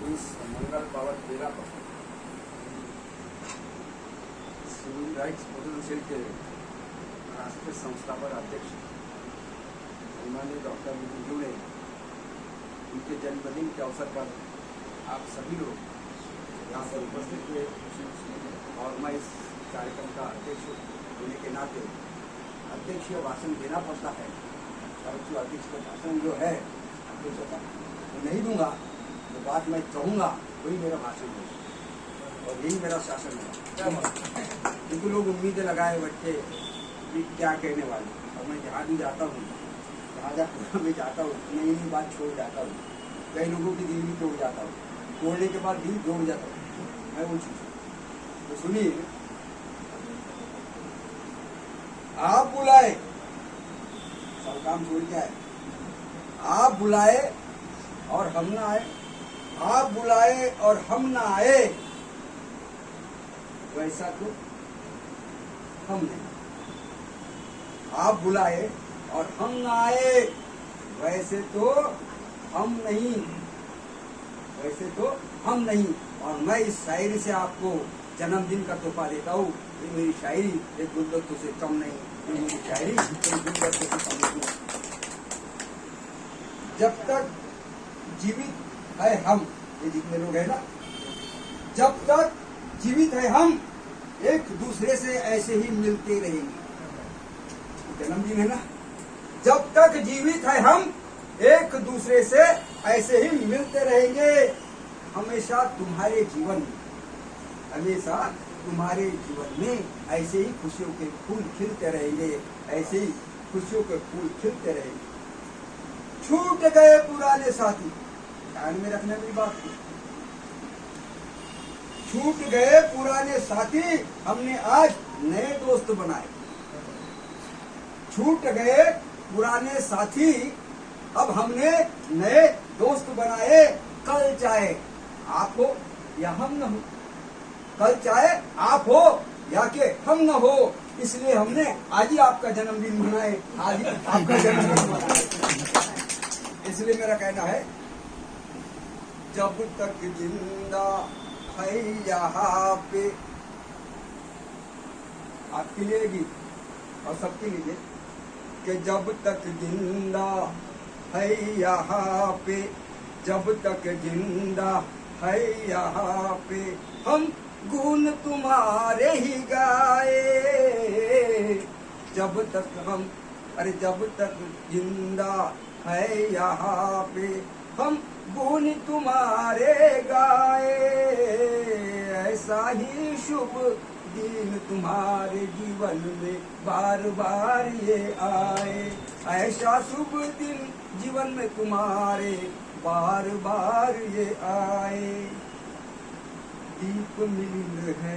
इस मंगल पावन 13% civil rights potential के राष्ट्रीय संस्थापक अध्यक्ष सम्माननीय डॉक्टर विजू ने उनके जन्मदिन के अवसर पर आप सभी लोग यहाँ पर उपस्थित हुए और मैं इस कार्यक्रम का अध्यक्ष होने के नाते अध्यक्षीय भाषण देना पड़ता है। परंतु अध्यक्ष का भाषण जो है अध्यक्षता मैं नहीं दूंगा, जो बात मैं कहूँगा वही मेरा भाषण है और यही मेरा शासन है। क्योंकि लोग उम्मीदें लगाए बैठे कि क्या कहने वाले, और मैं जहाँ भी जाता हूँ राजापुरा में जाता हूँ नई नई बात छोड़ जाता हूँ, कई लोगों की दिल भी तोड़ जाता हूँ, तोड़ने के बाद दिल जोड़ जाता हूँ। मैं वो चीज तो सुनिए, आप बुलाए सब काम छोड़ के आए, आप बुलाए और हम ना आए, आप बुलाए और हम ना आए, वैसा तो हम नहीं। आप बुलाए और हम ना आए, वैसे तो हम नहीं, वैसे तो हम नहीं। और मैं इस शायरी से आपको जन्मदिन का तोहफा देता हूँ। ये मेरी शायरी एक गुलदस्तों से कम नहीं, ये मेरी शायरी एक गुलदस्तों से कम नहीं। जब तक जीवित है हम, ये जितने लोग हैं ना, जब तक जीवित है हम एक दूसरे से ऐसे ही मिलते रहेंगे। जन्मदिन है ना, जब तक जीवित है हम एक दूसरे से ऐसे ही मिलते रहेंगे। हमेशा तुम्हारे जीवन में, हमेशा तुम्हारे जीवन में ऐसे ही खुशियों के फूल खिलते रहेंगे, ऐसे ही खुशियों के फूल खिलते रहेंगे। छूट गए पुराने साथी, ध्यान में रखना मेरी बात को, छूट गए पुराने साथी, हमने आज नए दोस्त बनाए। छूट गए पुराने साथी, अब हमने नए दोस्त बनाए। कल चाहे आप हो या हम न हो, कल चाहे आप हो या के हम न हो, इसलिए हमने आज ही आपका जन्मदिन मनाए, आज ही आपका जन्मदिन मनाए। इसलिए मेरा कहना है, जब तक जिंदा है यहाँ पे, आपके लिए गीत और सबके लिए, कि जब तक जिंदा है यहाँ पे, जब तक जिंदा है यहाँ पे, हम गुण तुम्हारे ही गाए। जब तक हम, अरे जब तक जिंदा है यहाँ पे, हम गुण तुम्हारे गाए। ऐसा ही शुभ दिन तुम्हारे जीवन में बार बार ये आए, ऐसा शुभ दिन जीवन में तुम्हारे बार बार ये आए। दीप मिलिंद है,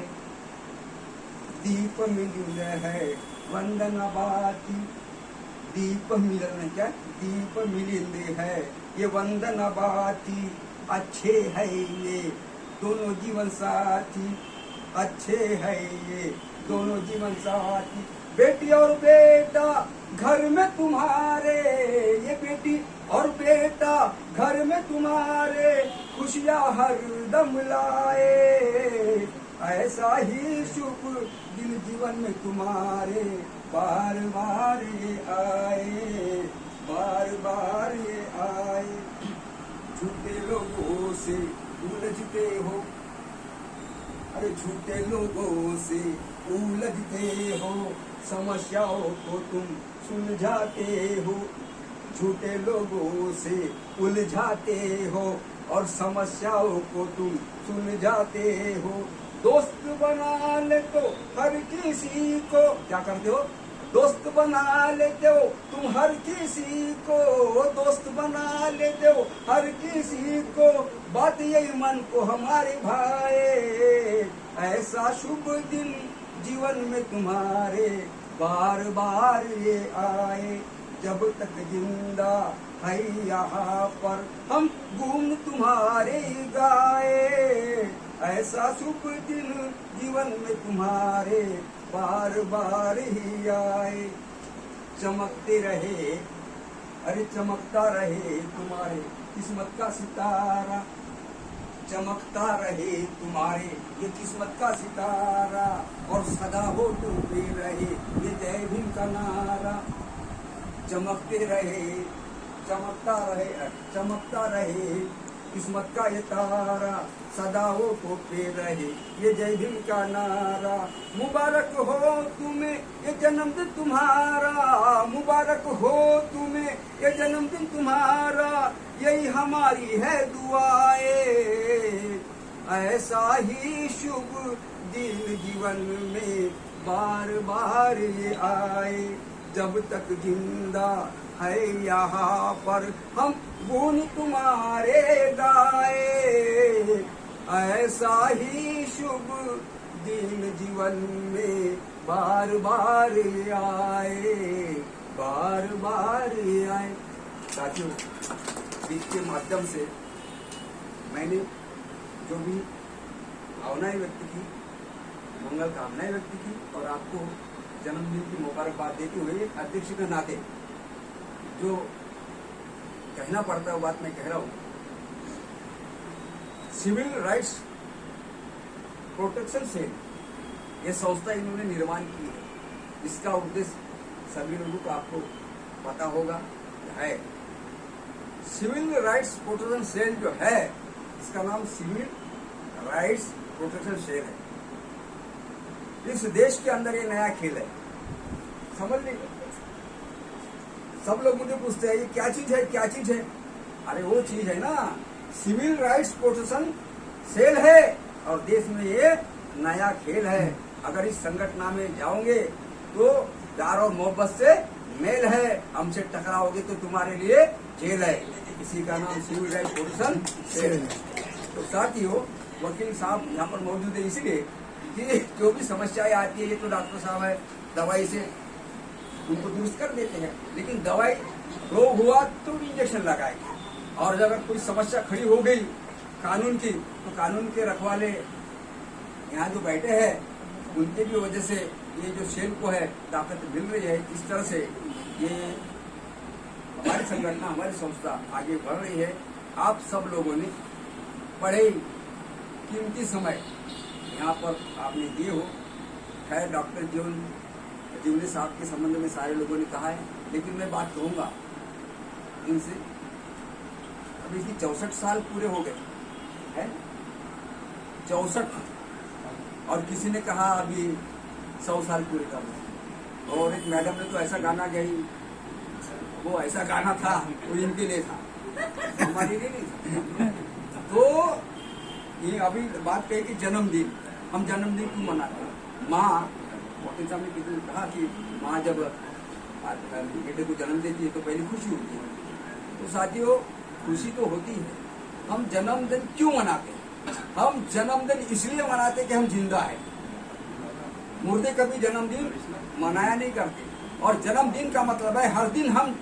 दीप मिलिंद है वंदना बाती, दीप मिलन क्या, दीप मिलिंद है ये वंदना बाती। अच्छे है ये दोनों जीवन साथी, अच्छे है ये दोनों जीवन साथी। बेटी और बेटा घर में तुम्हारे, ये बेटी और बेटा घर में तुम्हारे, खुशियाँ हर दम लाए। ऐसा ही शुभ दिन जीवन में तुम्हारे बार बार ये आए, बार बार ये आए। झूठे लोगों से उलझते हो, अरे झूठे लोगों से उलझते हो, समस्याओं को तुम सुलझाते हो। झूठे लोगों से उलझाते हो और समस्याओं को तुम सुलझाते हो। दोस्त बना लेते हो हर किसी को, क्या करते हो, दोस्त बना लेते हो तुम हर किसी को, दोस्त बना लेते हो हर किसी को। बात यही मन को हमारे भाए, ऐसा शुभ दिन जीवन में तुम्हारे बार बार ये आए। जब तक जिंदा है यहाँ पर, हम गुण तुम्हारे गाए। ऐसा शुभ दिन जीवन में तुम्हारे बार बार ही आए। चमकते रहे, अरे चमकता रहे तुम्हारे किस्मत का सितारा, चमकता रहे तुम्हारे ये किस्मत का सितारा, और सदा हो डूबे रहे ये जय भीम का नारा। चमकते रहे, चमकता रहे किस्मत का ये तारा, सदा हो डूबे रहे ये जय भीम का नारा। मुबारक हो तुम्हें ये जन्मदिन तुम्हारा, मुबारक हो तुम्हें ये जन्मदिन तुम्हारा, यही हमारी है दुआएं। ऐसा ही शुभ दिन जीवन में बार बार ये आए, जब तक जिंदा है यहाँ पर हम गुण तुम्हारे गाए। ऐसा ही शुभ दिन जीवन में बार बार ये आए, बार बार ये आए। साथियों, गीत के माध्यम से मैंने जो भी भावनाएं व्यक्त की, मंगल कामनाएं व्यक्त की, और आपको जन्मदिन की मुबारकबाद देते हुए अध्यक्ष के नाते जो कहना पड़ता है वो बात मैं कह रहा हूं। सिविल राइट्स प्रोटेक्शन सेल ये संस्था इन्होंने निर्माण की है। इसका उद्देश्य सभी लोगों को आपको पता होगा है। सिविल राइट्स प्रोटेक्शन सेल जो है, इसका नाम सिविल राइट्स प्रोटेक्शन सेल है। इस देश के अंदर ये नया खेल है, समझ लीजिए। सब लोग मुझे पूछते हैं ये क्या चीज है, क्या चीज है। अरे वो चीज है ना, सिविल राइट्स प्रोटेक्शन सेल है, और देश में ये नया खेल है। अगर इस संगठन में जाओगे तो प्यार और मोहब्बत से मेल है, हमसे टकराओगे तो तुम्हारे लिए जेल है। इसी का नाम सिविल राइट्स प्रोटेक्शन सेल है। तो साथियों, वकील साहब यहाँ पर मौजूद है इसलिए कि जो भी समस्याएं आती है, ये तो डॉक्टर साहब है, दवाई से उनको दुरुस्त कर देते हैं, लेकिन दवाई रोग हुआ तो इंजेक्शन लगाएंगे, और अगर कोई समस्या खड़ी हो गई कानून की, तो कानून के रखवाले यहाँ जो बैठे हैं उनके भी वजह से ये जो सेल को है ताकत मिल रही है। इस तरह से ये हमारी संगठन, हमारी संस्था आगे बढ़ रही है। आप सब लोगों ने बड़े कीमती समय यहाँ पर आपने दिए हो। खैर, डॉक्टर जीवनी साहब के संबंध में सारे लोगों ने कहा है, लेकिन मैं बात कहूँगा इनसे। अभी इसकी 64 साल पूरे हो गए हैं, 64, और किसी ने कहा अभी 100 साल पूरे कर रहे। और एक मैडम ने तो ऐसा गाना गाई, वो ऐसा गाना था वो इनके लिए था, हमारे लिए नहीं था। तो ये अभी बात कही कि जन्मदिन, हम जन्मदिन क्यों मनाते हैं। माँ, वकील साहब ने किसी ने कहा कि माँ जब बेटे को जन्म देती है तो पहले खुशी होती है। तो साथियों, खुशी तो होती है, हम जन्मदिन क्यों मनाते हैं। हम जन्मदिन इसलिए मनाते कि हम जिंदा है। मुर्दे कभी जन्मदिन मनाया नहीं करते, और जन्मदिन का मतलब है हर दिन हम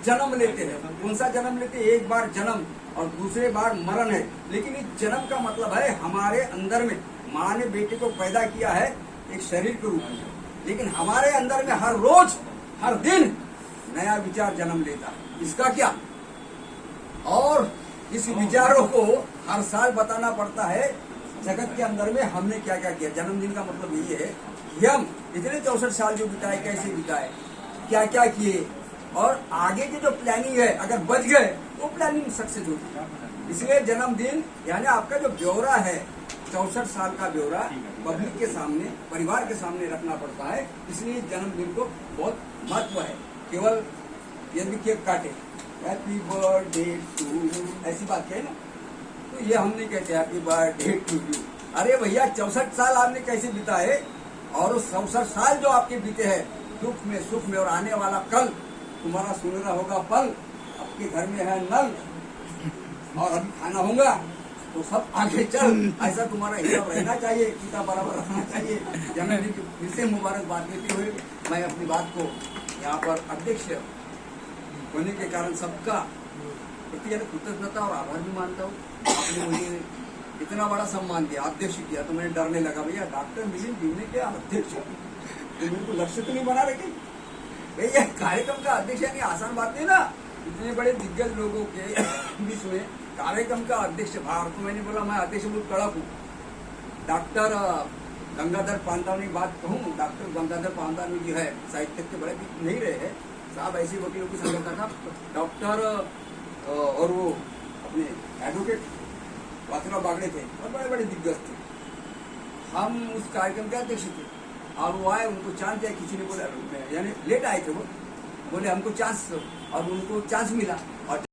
जन्म लेते हैं। कौन सा जन्म लेते हैं, एक बार जन्म और दूसरे बार मरण है। लेकिन इस जन्म का मतलब है हमारे अंदर में माँ ने बेटे को पैदा किया है एक शरीर के रूप में, लेकिन हमारे अंदर में हर रोज हर दिन नया विचार जन्म लेता है। इसका क्या, और इस विचारों को हर साल बताना पड़ता है जगत के अंदर में हमने क्या क्या किया। जन्मदिन का मतलब यही है कि हम इतने 64 साल जो बिताए, कैसे बिताए, क्या क्या किए, और आगे की जो प्लानिंग है अगर बच गए तो प्लानिंग सक्सेस होगी। इसलिए जन्मदिन यानी आपका जो ब्यौरा है, 64 साल का ब्यौरा पब्लिक के सामने, परिवार के सामने रखना पड़ता है। इसलिए जन्मदिन को बहुत महत्व है। केवल यदि केक काटे हैप्पी बर्थडे टू यू ऐसी बात कहे ना, तो ये हम नहीं कहते हैप्पी बर्थडे टू यू। अरे भैया, 64 साल आपने कैसे बिताए, और उस 64 साल जो आपके बीते हैं दुख में, सुख में, और आने वाला कल तुम्हारा सुनहरा होगा पल। आपके घर में है नल, और अभी खाना होगा तो सब आगे चल, ऐसा तुम्हारा हिसाब रहना चाहिए, पिता बराबर रखना चाहिए। जन्मदिन की फिर से मुबारकबाद देते हुए मैं अपनी बात को यहाँ पर अध्यक्ष होने के कारण सबका व्यक्तिगत कृतज्ञता और आभार भी मानता हूँ। आपने मुझे इतना बड़ा सम्मान दिया, अध्यक्ष किया, तो मैंने डरने लगा, भैया डॉक्टर मिलिंद जीवने के अध्यक्ष तो मेरे को लक्ष्य तो नहीं बना रखे भैया। कार्यक्रम का अध्यक्ष यानी आसान बात नहीं ना। इतने बड़े दिग्गज लोगों के बीच में कार्यक्रम का अध्यक्ष भार, तो मैंने बोला मैं अध्यक्ष बहुत कड़क हूँ। डॉक्टर गंगाधर पांतावनी की बात कहूँ, डॉक्टर गंगाधर पांतावनी जो है साहित्य के बड़े नहीं रहे हैं साहब, ऐसे वकीलों की संगठन था। डॉक्टर और वो अपने एडवोकेट वासुराव बागड़े थे और बड़े बड़े दिग्गज थे। हम उस कार्यक्रम के अध्यक्ष थे और वो आए, उनको चांस दिया, किसी ने बोला, यानी लेट आए थे वो, बोले हमको चांस, और उनको चांस मिला। और